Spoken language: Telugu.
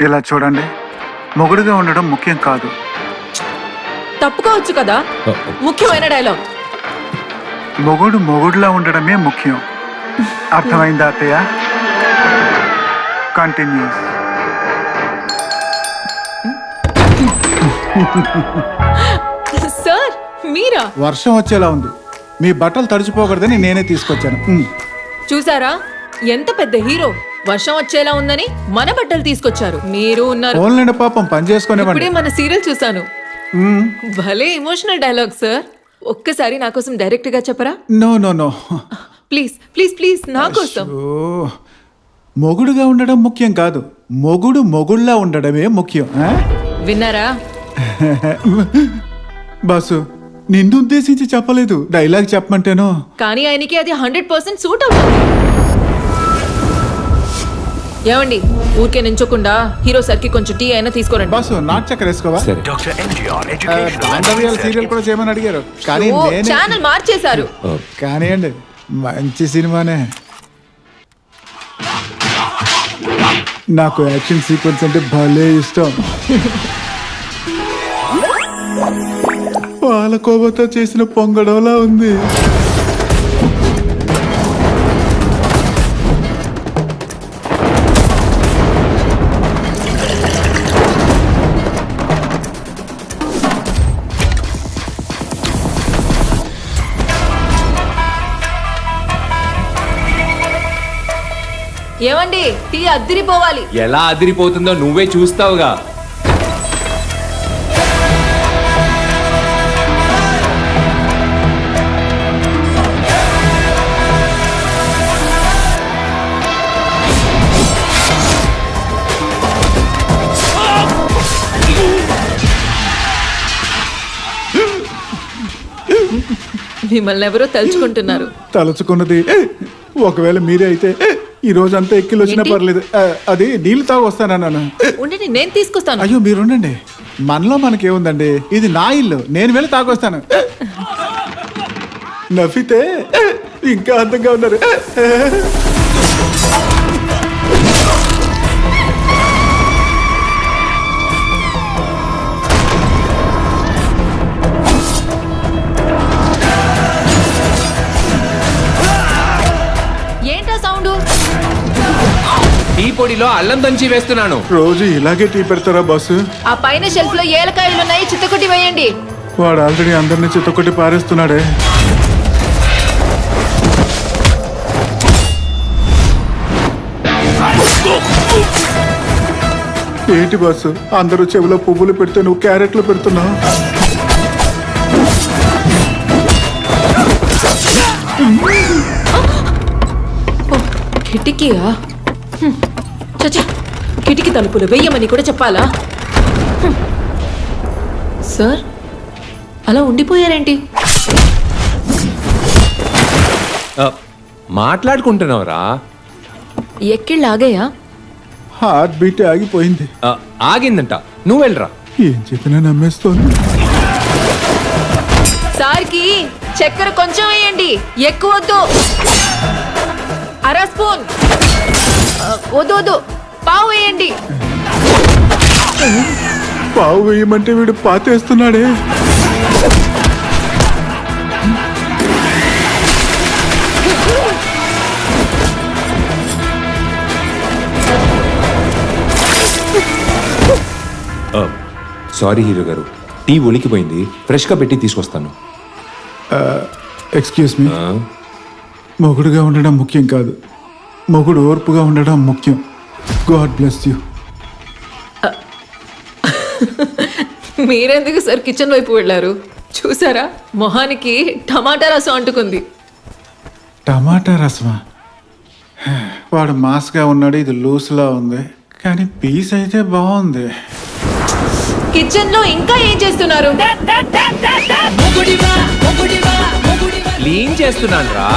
ఇలా చూడండి, మొగుడుగా ఉండడం ముఖ్యం కాదు. తప్పుకోవచ్చు కదా, ముఖ్యమైన డైలాగ్. మొగుడు మొగుడులా ఉండడమే ముఖ్యం. అర్థమైందా అత్తయ్య? కంటిన్యూ. సార్ మీరా? వర్షం వచ్చేలా ఉంది, మీ బట్టలు తడిచిపోకూడదని నేనే తీసుకొచ్చాను. చూసారా ఎంత పెద్ద హీరో, వర్షం వచ్చేలా ఉందని మన బట్టలు తీసుకొచ్చారు. మీరు ఉన్నారు. ఓన్లండి పాపం, పని చేసుకునేవాడి. ఇప్పుడే మన సీరియల్ చూసాను. భలే ఎమోషనల్ డైలాగ్ సార్. ఒక్కసారి నా కోసం డైరెక్ట్ గా చెప్పరా? No no no, please please please నా కోసం. మొగుడుగా ఉండడం ముఖ్యం కాదు, మొగుడు మొగుళ్ళా ఉండడమే ముఖ్యం. విన్నారా? బాసు, నిన్ను ఉద్దేశించి చెప్పలేదు, డైలాగ్ చెప్పమంటేనో. కానీ ఆయనకి అది 100% సూట్ అవుతుంది. ఏమండి, ఊరికే నించోకుండా హీరో సార్ కి కొంచెం టీ అయినా తీసుకోరండి. బాసు, నాట్ చక్కర వేసుకోవా? బాంధవ్యాల సీరియల్ కూడా చేయమని అడిగారు, కానీ నేనే ఛానల్ మార్చేశారు. కానివ్వండి, మంచి సినిమానే. నాకు యాక్షన్ సీక్వెన్స్ అంటే భలే ఇష్టం. పాలకోవతో చేసిన పొంగడంలా ఉంది. ఏమండి, టీ అద్దిరిపోవాలి. ఎలా అదిరిపోతుందో నువ్వే చూస్తావుగా. మిమ్మల్ని ఎవరో తలుచుకుంటున్నారు. తలుచుకున్నది ఒకవేళ మీరే అయితే ఈ రోజు అంతా ఎక్కిలు వచ్చినా పర్లేదు. అది నీళ్ళు తాగు వస్తానన్నాను. ఉండండి, నేను తీసుకొస్తాను. అయ్యో మీరుండండి, మనలో మనకేముందండి, ఇది నా ఇల్లు, నేను వెళ్ళి తాగొస్తాను. నవ్వితే ఇంకా అందంగా ఉన్నారు. ఏంటా సౌండ్? టీ పొడిలో అల్లం దంచి వేస్తున్నాను. రోజు ఇలాగే టీ పెడతారా బాసు? ఆ పైన షెల్ఫ్ లో ఏలకాయలు ఉన్నాయి, చిత్తకొట్టి వేయండి. వాడు ఆల్రెడీ అందరినీ చిత్తకొట్టి పారేస్తున్నాడే. ఏంటి బాసు, అందరూ చెవిలో పువ్వులు పెడితే నువ్వు క్యారెట్లు పెడుతున్నావు. కిటికీయా? చచ్చా, కిటికీ తలుపులు వెయ్యమని కూడా చెప్పాలా? సార్, అలా ఉండిపోయారేంటి? మాట్లాడుకుంటున్నావురా? ఎక్కిళ్ళు ఆగాయా? హార్ట్ బీట్ ఆగిపోయింది. ఆగిందంట, నువ్వు వెళ్ళరా. ఏం చెప్పినా నమ్మేస్తోంది. సార్కి చక్కెర కొంచెం వేయండి, ఎక్కువ వద్దు. అర స్పూన్. వద్దు వద్దు, పావు వేయండి. పావు వేయమంటే వీడు పాతేస్తున్నాడే. సారీ హీరో గారు, టీ ఒలికిపోయింది, ఫ్రెష్గా పెట్టి తీసుకొస్తాను. ఎక్స్క్యూజ్ మీ, మొగుడుగా ఉండడం ముఖ్యం కాదు, మొగుడు ఓర్పుగా ఉండడం ముఖ్యం. God bless you. మీరెందుకు సార్ కిచెన్ వైపు వెళ్ళారు? చూసారా, మొహానికి టమాటా రసం అంటుకుంది. టమాటా రసమా? వాడు మాస్గా ఉన్నాడు, ఇది లూస్లా ఉంది, కానీ పీస్ అయితే బాగుంది. కిచెన్ లో ఇంకా ఏం చేస్తున్నారు? క్లీన్ చేస్తున్నాను రా.